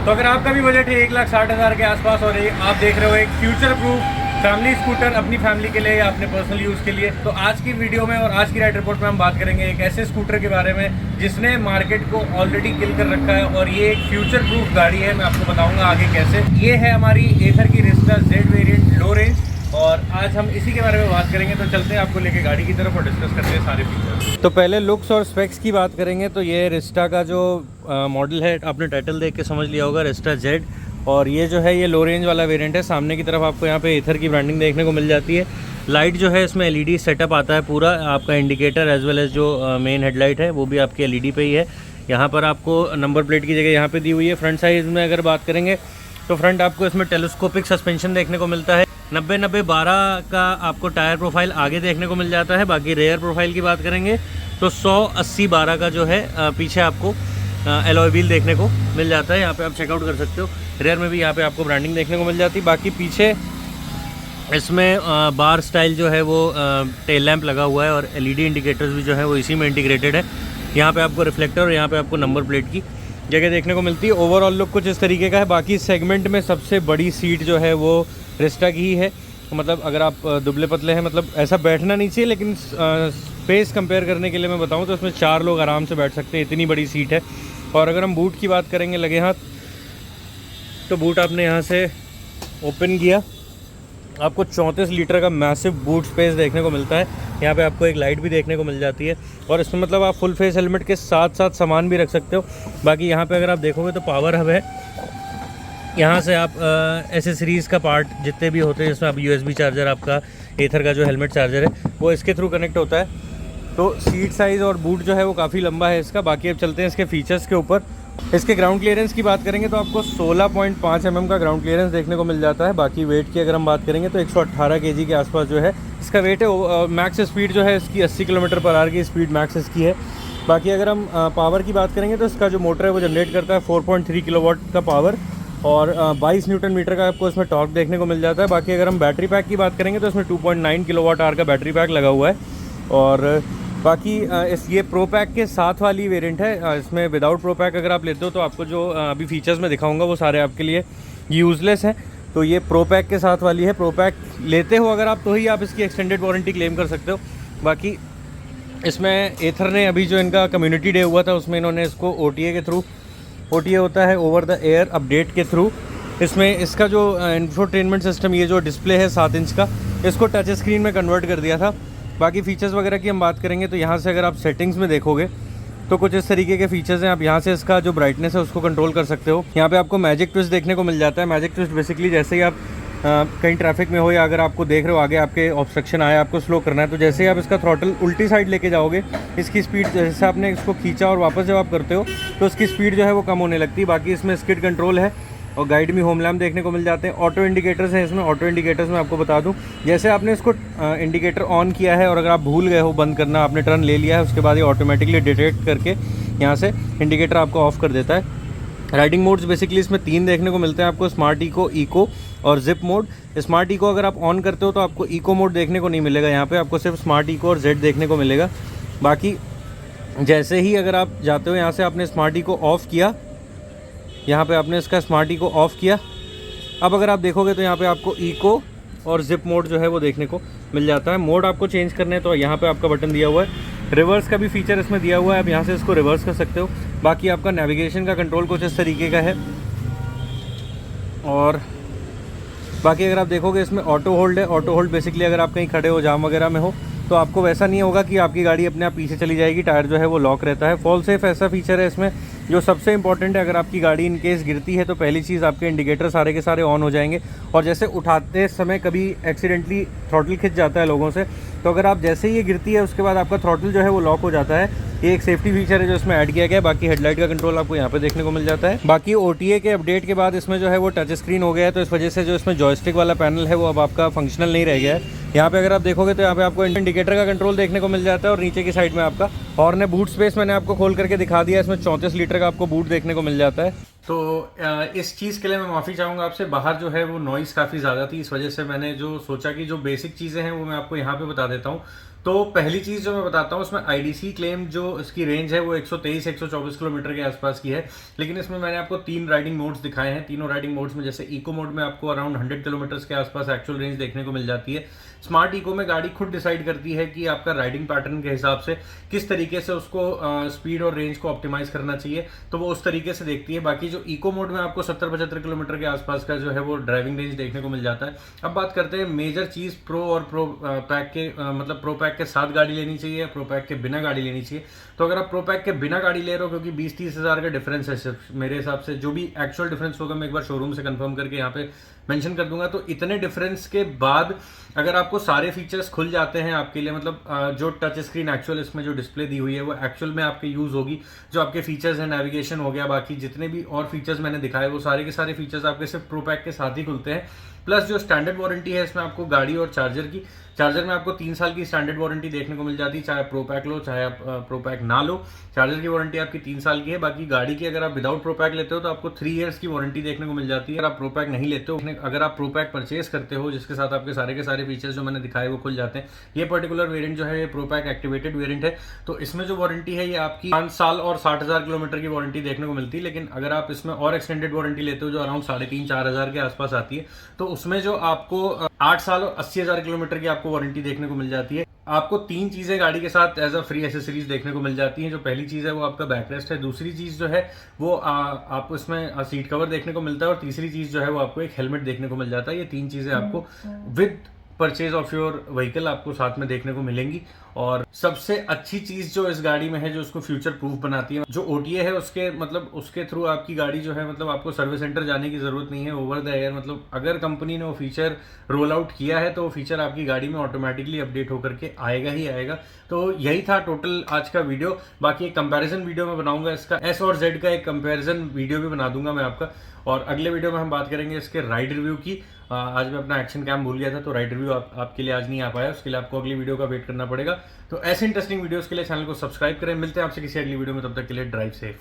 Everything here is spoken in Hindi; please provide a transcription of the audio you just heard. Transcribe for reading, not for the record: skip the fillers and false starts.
तो अगर आपका भी बजट है 1,60,000 के आसपास और आप देख रहे हो एक फ्यूचर प्रूफ फैमिली स्कूटर अपनी फैमिली के लिए या अपने पर्सनल यूज़ के लिए, तो आज की वीडियो में और आज की राइड रिपोर्ट में हम बात करेंगे एक ऐसे स्कूटर के बारे में जिसने मार्केट को ऑलरेडी किल कर रखा है और ये एक फ्यूचर प्रूफ गाड़ी है। मैं आपको बताऊंगा आगे कैसे। ये है हमारी एथर की रिस्टा जेड वेरिएंट लो रेंज और आज हम इसी के बारे में बात करेंगे। तो चलते हैं आपको लेके गाड़ी की तरफ और डिस्कस करते हैं सारे फीचर्स। तो पहले लुक्स और स्पेक्स की बात करेंगे तो ये रिस्टा का जो मॉडल है, आपने टाइटल देख के समझ लिया होगा, रिस्टा जेड। और ये जो है ये लो रेंज वाला वेरिएंट है। सामने की तरफ आपको यहाँ पे एथर की ब्रांडिंग देखने को मिल जाती है। लाइट जो है इसमें एलईडी सेटअप आता है पूरा, आपका इंडिकेटर एज वेल एज जो मेन हेडलाइट है वो भी आपकी एलईडी पे ही है। यहाँ पर आपको नंबर प्लेट की जगह यहाँ पे दी हुई है। फ्रंट साइड में अगर बात करेंगे तो फ्रंट आपको इसमें टेलीस्कोपिक सस्पेंशन देखने को मिलता है। 90-90-12 का आपको टायर प्रोफाइल आगे देखने को मिल जाता है। बाकी रेयर प्रोफाइल की बात करेंगे तो 100-80-12 का जो है पीछे आपको एलॉय व्हील देखने को मिल जाता है। यहाँ पे आप चेकआउट कर सकते हो। रेयर में भी यहाँ पे आपको ब्रांडिंग देखने को मिल जाती है। बाकी पीछे इसमें बार स्टाइल जो है वो टेल लैंप लगा हुआ है और एलईडी इंडिकेटर्स भी जो है वो इसी में इंटीग्रेटेड है। यहाँ पे आपको रिफ्लेक्टर और यहाँ पे आपको नंबर प्लेट की जगह देखने को मिलती है। ओवरऑल लुक कुछ इस तरीके का है। बाकी सेगमेंट में सबसे बड़ी सीट जो है वो रिस्टा की ही है। मतलब अगर आप दुबले पतले हैं, मतलब ऐसा बैठना नहीं चाहिए, लेकिन स्पेस कंपेयर करने के लिए मैं बताऊं तो इसमें 4 लोग आराम से बैठ सकते हैं, इतनी बड़ी सीट है। और अगर हम बूट की बात करेंगे लगे हाथ, तो बूट आपने यहाँ से ओपन किया, आपको 34 लीटर का मैसिव बूट स्पेस देखने को मिलता है। यहाँ पे आपको एक लाइट भी देखने को मिल जाती है और इसमें मतलब आप फुल फेस हेलमेट के साथ साथ सामान भी रख सकते हो। बाकी यहाँ पे अगर आप देखोगे तो पावर हब है। यहाँ से आप एसेसरीज़ का पार्ट जितने भी होते हैं, जिसमें आप यूएसबी चार्जर, आपका एथर का जो हेलमेट चार्जर है वो इसके थ्रू कनेक्ट होता है। तो सीट साइज़ और बूट जो है वो काफ़ी लंबा है इसका। बाकी अब चलते हैं इसके फीचर्स के ऊपर। इसके ग्राउंड क्लियरेंस की बात करेंगे तो आपको 16.5 mm का ग्राउंड क्लियरेंस देखने को मिल जाता है। बाकी वेट की अगर हम बात करेंगे तो 118 kg के आसपास जो है इसका वेट है। मैक्स स्पीड जो है इसकी 80 km/h की स्पीड मैक्स इसकी है। बाकी अगर हम पावर की बात करेंगे तो इसका जो मोटर है वो जनरेट करता है 4.3 किलोवाट का पावर और 22 न्यूटन मीटर का आपको इसमें टॉर्क देखने को मिल जाता है। बाकी अगर हम बैटरी पैक की बात करेंगे तो इसमें 2.9 kWh का बैटरी पैक लगा हुआ है। और बाकी ये प्रो पैक के साथ वाली वेरिएंट है। इसमें विदाउट प्रो पैक अगर आप लेते हो तो आपको जो अभी फीचर्स मैं दिखाऊंगा वो सारे आपके लिए यूज़लेस हैं। तो ये प्रो पैक के साथ वाली है। प्रो पैक लेते हो अगर आप तो ही आप इसकी एक्सटेंडेड वारंटी क्लेम कर सकते हो। बाकी इसमें एथर ने अभी जो इनका कम्युनिटी डे हुआ था उसमें इन्होंने इसको OTA के थ्रू, OTA होता है ओवर द एयर अपडेट के थ्रू, इसमें इसका जो इंफोटेनमेंट सिस्टम, ये जो डिस्प्ले है 7 इंच का, इसको टच स्क्रीन में कन्वर्ट कर दिया था। बाकी फ़ीचर्स वगैरह की हम बात करेंगे तो यहाँ से अगर आप सेटिंग्स में देखोगे तो कुछ इस तरीके के फीचर्स हैं। आप यहाँ से इसका जो ब्राइटनेस है उसको कंट्रोल कर सकते हो। यहाँ पे आपको मैजिक ट्विस्ट देखने को मिल जाता है। मैजिक ट्विस्ट बेसिकली जैसे ही आप कहीं ट्रैफिक में हो या अगर आपको देख रहे हो आगे आपके ऑब्स्ट्रक्शन आया, आपको स्लो करना है, तो जैसे ही आप इसका थ्रॉटल उल्टी साइड लेके जाओगे, इसकी स्पीड जैसे आपने इसको खींचा और वापस जब आप करते हो तो उसकी स्पीड जो है वो कम होने लगती है। बाकी इसमें स्किड कंट्रोल है और गाइड में होम लैम्प देखने को मिल जाते हैं। ऑटो इंडिकेटर्स हैं इसमें। ऑटो इंडिकेटर्स में आपको बता दूं, जैसे आपने इसको इंडिकेटर ऑन किया है और अगर आप भूल गए हो बंद करना, आपने टर्न ले लिया है, उसके बाद ये ऑटोमेटिकली डिटेक्ट करके यहाँ से इंडिकेटर आपको ऑफ कर देता है। राइडिंग मोड्स बेसिकली इसमें 3 देखने को मिलते हैं आपको, स्मार्ट इको और जिप मोड। स्मार्ट इको अगर आप ऑन करते हो तो आपको इको मोड देखने को नहीं मिलेगा, यहाँ पे आपको सिर्फ स्मार्ट इको और जेड देखने को मिलेगा। बाकी जैसे ही अगर आप जाते हो यहाँ से आपने स्मार्ट इको ऑफ़ किया, यहाँ पे आपने इसका स्मार्ट इको ऑफ़ किया, अब अगर आप देखोगे तो यहाँ पे आपको इको और जिप मोड जो है वो देखने को मिल जाता है। मोड आपको चेंज करने तो यहाँ पे आपका बटन दिया हुआ है। रिवर्स का भी फीचर इसमें दिया हुआ है, आप यहाँ से इसको रिवर्स कर सकते हो। बाकी आपका नेविगेशन का कंट्रोल कुछ इस तरीके का है। और बाकी अगर आप देखोगे इसमें ऑटो होल्ड है। ऑटो होल्ड बेसिकली अगर आप कहीं खड़े हो, जाम वगैरह में हो, तो आपको वैसा नहीं होगा कि आपकी गाड़ी अपने आप पीछे चली जाएगी, टायर जो है वो लॉक रहता है। फॉल सेफ ऐसा फीचर है इसमें जो सबसे इंपॉर्टेंट है। अगर आपकी गाड़ी इन केस गिरती है तो पहली चीज़ आपके इंडिकेटर सारे के सारे ऑन हो जाएंगे। और जैसे उठाते समय कभी एक्सीडेंटली थ्रॉटल खिंच जाता है लोगों से, तो अगर आप जैसे ही ये गिरती है उसके बाद आपका थ्रॉटल जो है वो लॉक हो जाता है। ये एक सेफ्टी फीचर है जो इसमें ऐड किया गया है। बाकी हेडलाइट का कंट्रोल आपको यहाँ पे देखने को मिल जाता है। बाकी OTA के अपडेट के बाद इसमें जो है वो टच स्क्रीन हो गया है, तो इस वजह से जो इसमें जॉयस्टिक वाला पैनल है वो अब आपका फंक्शनल नहीं रह गया है। यहाँ पे अगर आप देखोगे तो यहाँ पे आपको इंडिकेटर का कंट्रोल देखने को मिल जाता है और नीचे की साइड में आपका हॉर्न है। बूट स्पेस मैंने आपको खोल करके दिखा दिया, इसमें 34 लीटर का आपको बूट देखने को मिल जाता है। तो इस चीज़ के लिए मैं माफ़ी चाहूँगा आपसे। बाहर जो है वो नॉइज़ काफ़ी ज़्यादा थी, इस वजह से मैंने जो सोचा कि जो बेसिक चीज़ें हैं वो मैं आपको यहाँ पे बता देता हूँ। तो पहली चीज़ जो मैं बताता हूँ, उसमें आईडीसी क्लेम जो इसकी रेंज है वो 123-124 किलोमीटर के आसपास की है। लेकिन इसमें मैंने आपको 3 राइडिंग मोड्स दिखाए हैं। तीनों राइडिंग मोड्स में जैसे इको मोड में आपको अराउंड 100 किलोमीटर के आसपास एक्चुअल रेंज देखने को मिल जाती है। स्मार्ट इको में गाड़ी खुद डिसाइड करती है कि आपका राइडिंग पैटर्न के हिसाब से किस तरीके से उसको स्पीड और रेंज को ऑप्टिमाइज करना चाहिए, तो वो उस तरीके से देखती है। बाकी जो इको मोड में आपको 70-75 किलोमीटर के आसपास का जो है वो ड्राइविंग रेंज देखने को मिल जाता है। अब बात करते हैं मेजर चीज़ प्रो और प्रो पैक के, मतलब प्रो पैक के साथ गाड़ी लेनी चाहिए या प्रो पैक के बिना गाड़ी लेनी चाहिए। तो अगर आप प्रो पैक के बिना गाड़ी ले रहे हो, क्योंकि 20-30 हज़ार का डिफरेंस है सिर्फ मेरे हिसाब से, जो भी एक्चुअल डिफरेंस होगा मैं एक बार शोरूम से कंफर्म करके यहाँ पे मेंशन कर दूंगा। तो इतने डिफरेंस के बाद अगर आपको सारे फीचर्स खुल जाते हैं आपके लिए, मतलब जो टच स्क्रीन एक्चुअल इसमें जो डिस्प्ले दी हुई है वो एक्चुअल में आपके यूज होगी, जो आपके फीचर्स है, नेविगेशन हो गया, बाकी जितने भी और फीचर्स मैंने दिखाए वो सारे के सारे फीचर्स आपके सिर्फ प्रो पैक के साथ ही खुलते हैं। प्लस जो स्टैंडर्ड वारंटी है इसमें आपको गाड़ी और चार्जर में आपको 3 साल की स्टैंडर्ड वारंटी देखने को मिल जाती है, चाहे आप प्रो पैक लो चाहे आप प्रो पैक ना लो। चार्जर की वारंटी आपकी 3 साल की है। बाकी गाड़ी की अगर आप विदाउट प्रो पैक लेते हो तो आपको 3 इयर्स की वारंटी देखने को मिल जाती है। अगर आप प्रो पैक नहीं लेते हो, अगर आप प्रो पैक परचेज करते हो जिसके साथ आपके सारे के सारे फीचर्स जो मैंने दिखाए वो खुल जाते हैं। ये पर्टिकुलर वेरिएंट जो है ये प्रो पैक एक्टिवेटेड वेरिएंट है, तो इसमें जो वारंटी है ये आपकी 5 साल और 60,000 किलोमीटर की वारंटी देखने को मिलती है। लेकिन अगर आप इसमें और एक्सटेंडेड वारंटी लेते हो जो अराउंड 3,500-4 हज़ार के आसपास आती है, तो उसमें जो आपको 8 साल और 80,000 किलोमीटर की आपको वारंटी देखने को मिल जाती है। आपको 3 चीजें गाड़ी के साथ एज अ फ्री एसेसरीज देखने को मिल जाती हैं। जो पहली चीज है वो आपका बैकरेस्ट है, दूसरी चीज जो है वो आपको इसमें सीट कवर देखने को मिलता है, और तीसरी चीज जो है वो आपको एक हेलमेट देखने को मिल जाता है। ये 3 चीजें आपको with purchase of your vehicle आपको साथ में देखने को मिलेंगी। और सबसे अच्छी चीज जो इस गाड़ी में है, जो उसको फ्यूचर प्रूफ बनाती है, जो ओटीए है उसके मतलब उसके थ्रू आपकी गाड़ी जो है, मतलब आपको सर्विस सेंटर जाने की जरूरत नहीं है, ओवर द एयर, मतलब अगर कंपनी ने वो फीचर रोल आउट किया है तो वो फीचर आपकी गाड़ी में ऑटोमेटिकली अपडेट होकर के आएगा ही आएगा। तो यही था टोटल आज का वीडियो। बाकी एक कंपैरिजन वीडियो में बनाऊंगा इसका, एस और जेड का एक कंपैरिजन वीडियो भी बना दूंगा मैं आपका। और अगले वीडियो में हम बात करेंगे इसके राइड रिव्यू की। आज मैं अपना एक्शन कैम भूल गया था, तो राइड रिव्यू आपके लिए आज नहीं आ पाया, उसके लिए आपको अगली वीडियो का वेट करना पड़ेगा। तो ऐसे इंटरेस्टिंग वीडियोस के लिए चैनल को सब्सक्राइब करें। मिलते हैं आपसे किसी अगली वीडियो में, तब तक के लिए ड्राइव सेफ।